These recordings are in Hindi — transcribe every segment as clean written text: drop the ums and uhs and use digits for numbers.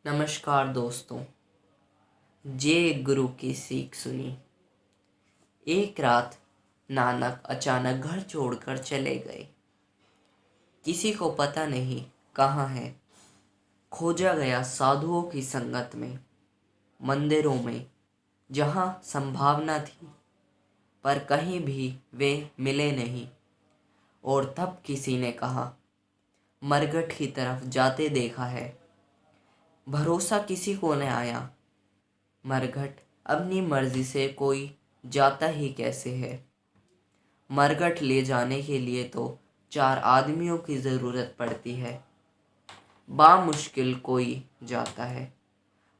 नमस्कार दोस्तों। जे गुरु की सीख सुनी। एक रात नानक अचानक घर छोड़कर चले गए। किसी को पता नहीं कहाँ है। खोजा गया साधुओं की संगत में, मंदिरों में, जहाँ संभावना थी, पर कहीं भी वे मिले नहीं। और तब किसी ने कहा, मरघट की तरफ जाते देखा है। भरोसा किसी को न आया। मरघट अपनी मर्जी से कोई जाता ही कैसे है। मरघट ले जाने के लिए तो 4 आदमियों की ज़रूरत पड़ती है। बामुश्किल कोई जाता है।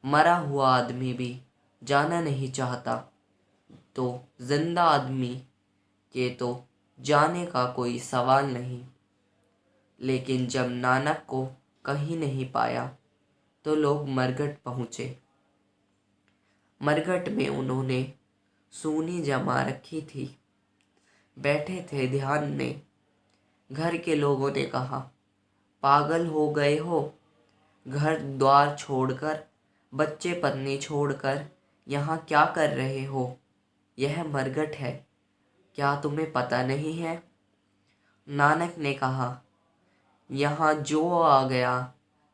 मरा हुआ आदमी भी जाना नहीं चाहता, तो जिंदा आदमी के तो जाने का कोई सवाल नहीं। लेकिन जब नानक को कहीं नहीं पाया तो लोग मरघट पहुँचे। मरघट में उन्होंने सूनी जमा रखी थी। बैठे थे ध्यान में। घर के लोगों ने कहा, पागल हो गए हो? घर द्वार छोड़कर, बच्चे पत्नी छोड़कर यहाँ क्या कर रहे हो? यह मरघट है, क्या तुम्हें पता नहीं है? नानक ने कहा, यहाँ जो आ गया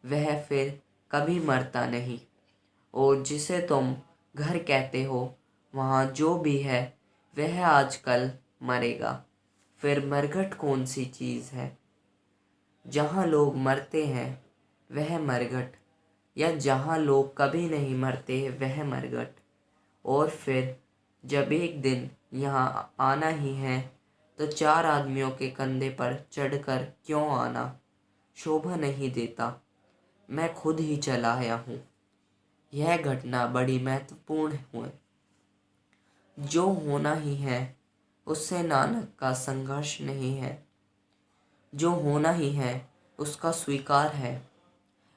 वह फिर कभी मरता नहीं, और जिसे तुम घर कहते हो, वहाँ जो भी है वह आजकल मरेगा। फिर मरघट कौन सी चीज़ है? जहाँ लोग मरते हैं वह मरघट, या जहाँ लोग कभी नहीं मरते वह मरघट। और फिर जब एक दिन यहाँ आना ही है तो 4 आदमियों के कंधे पर चढ़कर क्यों आना? शोभा नहीं देता। मैं खुद ही चला आया हूँ। यह घटना बड़ी महत्वपूर्ण है। जो होना ही है उससे नानक का संघर्ष नहीं है। जो होना ही है उसका स्वीकार है।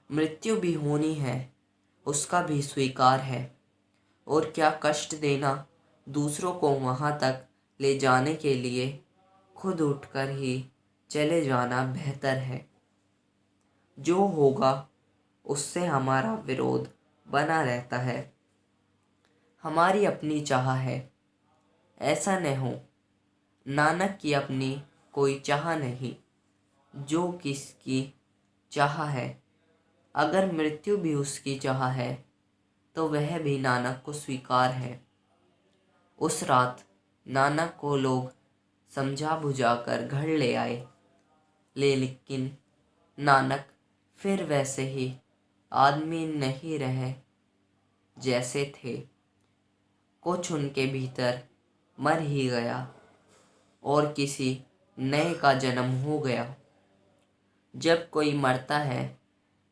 मृत्यु भी होनी है, उसका भी स्वीकार है। और क्या कष्ट देना दूसरों को वहाँ तक ले जाने के लिए, खुद उठकर ही चले जाना बेहतर है। जो होगा उससे हमारा विरोध बना रहता है। हमारी अपनी चाह है, ऐसा न हो। नानक की अपनी कोई चाह नहीं, जो किसकी चाह है। अगर मृत्यु भी उसकी चाह है तो वह भी नानक को स्वीकार है। उस रात नानक को लोग समझा बुझाकर घर ले आए, लेकिन नानक फिर वैसे ही आदमी नहीं रहे जैसे थे। कुछ उनके भीतर मर ही गया और किसी नए का जन्म हो गया। जब कोई मरता है,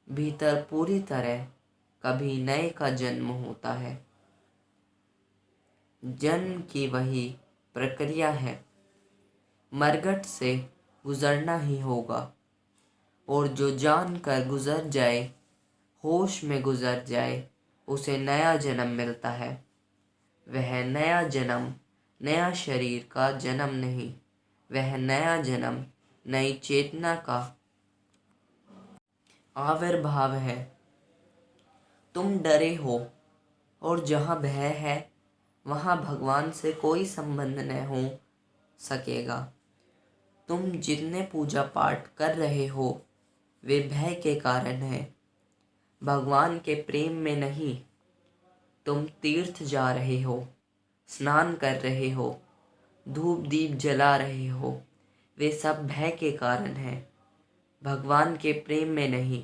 भीतर पूरी तरह कभी नए का जन्म होता है। जन्म की वही प्रक्रिया है। मरघट से गुजरना ही होगा, और जो जान कर गुजर जाए, होश में गुजर जाए, उसे नया जन्म मिलता है। वह नया जन्म नया शरीर का जन्म नहीं, वह नया जन्म नई चेतना का आविर्भाव है। तुम डरे हो, और जहाँ भय है वहाँ भगवान से कोई संबंध न हो सकेगा। तुम जितने पूजा पाठ कर रहे हो वे भय के कारण है, भगवान के प्रेम में नहीं। तुम तीर्थ जा रहे हो, स्नान कर रहे हो, धूप दीप जला रहे हो, वे सब भय के कारण है, भगवान के प्रेम में नहीं।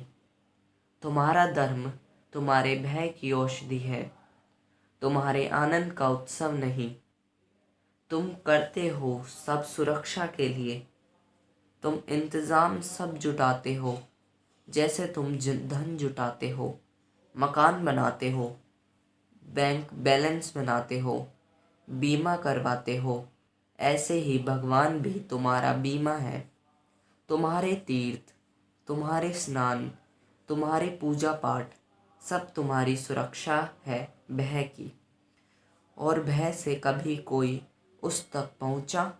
तुम्हारा धर्म तुम्हारे भय की औषधि है, तुम्हारे आनंद का उत्सव नहीं। तुम करते हो सब सुरक्षा के लिए। तुम इंतज़ाम सब जुटाते हो, जैसे तुम धन जुटाते हो, मकान बनाते हो, बैंक बैलेंस बनाते हो, बीमा करवाते हो। ऐसे ही भगवान भी तुम्हारा बीमा है। तुम्हारे तीर्थ, तुम्हारे स्नान, तुम्हारे पूजा पाठ सब तुम्हारी सुरक्षा है भय की। और भय से कभी कोई उस तक पहुंचा?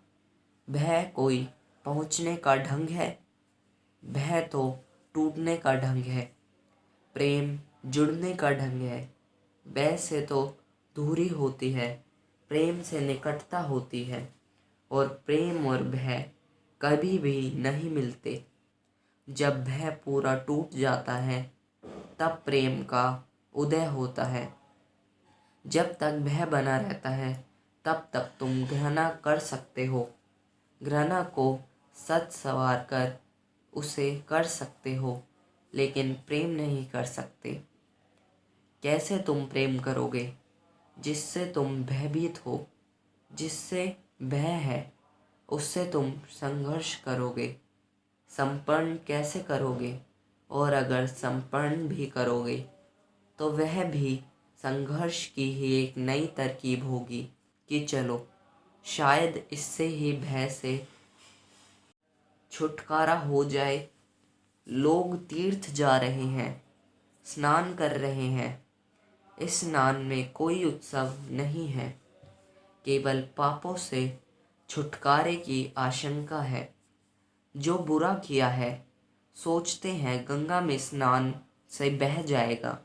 भय कोई पहुंचने का ढंग है? भय तो टूटने का ढंग है। प्रेम, जुड़ने का ढंग है। भय से तो दूरी होती है, प्रेम से निकटता होती है। और प्रेम और भय कभी भी नहीं मिलते। जब भय पूरा टूट जाता है तब प्रेम का उदय होता है। जब तक भय बना रहता है तब तक तुम घृणा कर सकते हो। घृणा को सच संवार कर उसे कर सकते हो, लेकिन प्रेम नहीं कर सकते। कैसे तुम प्रेम करोगे? जिससे तुम भयभीत हो। जिससे भय है उससे तुम संघर्ष करोगे। संपन्न कैसे करोगे? और अगर संपन्न भी करोगे तो वह भी संघर्ष की ही एक नई तरकीब होगी कि चलो शायद इससे ही भय से छुटकारा हो जाए। लोग तीर्थ जा रहे हैं, स्नान कर रहे हैं। इस स्नान में कोई उत्सव नहीं है, केवल पापों से छुटकारे की आशंका है। जो बुरा किया है सोचते हैं गंगा में स्नान से बह जाएगा,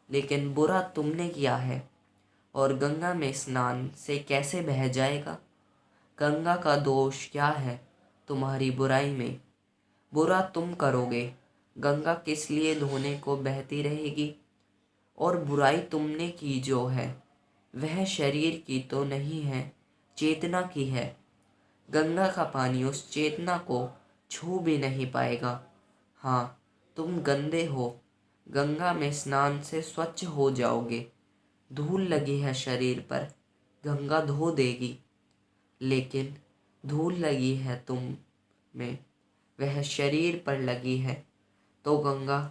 लेकिन बुरा तुमने किया है और गंगा में स्नान से कैसे बह जाएगा? गंगा का दोष क्या है तुम्हारी बुराई में? बुरा तुम करोगे, गंगा किस लिए धोने को बहती रहेगी? और बुराई तुमने की जो है वह शरीर की तो नहीं है, चेतना की है। गंगा का पानी उस चेतना को छू भी नहीं पाएगा। हाँ, तुम गंदे हो, गंगा में स्नान से स्वच्छ हो जाओगे। धूल लगी है शरीर पर, गंगा धो देगी। लेकिन धूल लगी है तुम में, वह शरीर पर लगी है, तो गंगा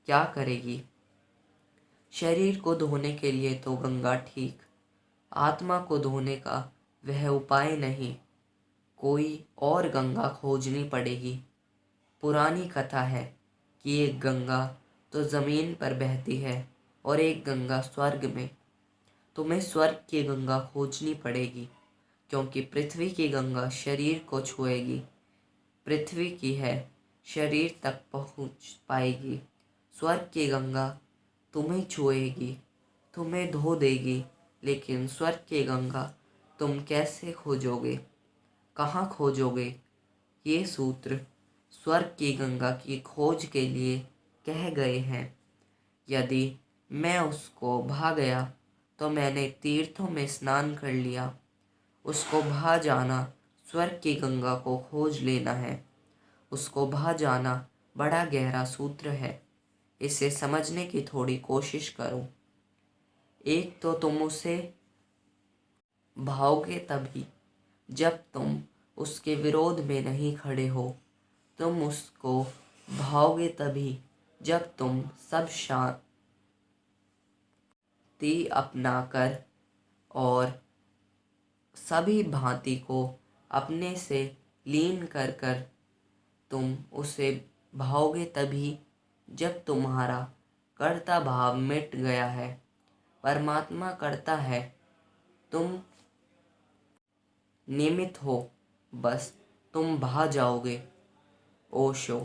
क्या करेगी? शरीर को धोने के लिए तो गंगा ठीक, आत्मा को धोने का वह उपाय नहीं। कोई और गंगा खोजनी पड़ेगी। पुरानी कथा है कि एक गंगा तो ज़मीन पर बहती है और एक गंगा स्वर्ग में। तुम्हें स्वर्ग की गंगा खोजनी पड़ेगी, क्योंकि पृथ्वी की गंगा शरीर को छुएगी। पृथ्वी की है, शरीर तक पहुंच पाएगी। स्वर्ग की गंगा तुम्हें छुएगी, तुम्हें धो देगी। लेकिन स्वर्ग की गंगा तुम कैसे खोजोगे? कहाँ खोजोगे? ये सूत्र स्वर्ग की गंगा की खोज के लिए कह गए हैं। यदि मैं उसको भा गया तो मैंने तीर्थों में स्नान कर लिया। उसको भा जाना स्वर्ग की गंगा को खोज लेना है। उसको भा जाना बड़ा गहरा सूत्र है। इसे समझने की थोड़ी कोशिश करो। एक तो तुम उसे भाओगे तभी जब तुम उसके विरोध में नहीं खड़े हो। तुम उसको भाओगे तभी जब तुम सब शांति अपनाकर और सभी भांति को अपने से लीन कर कर तुम उसे भाओगे तभी जब तुम्हारा कर्ता भाव मिट गया है। परमात्मा करता है, तुम निमित्त हो, बस तुम भा जाओगे। ओशो।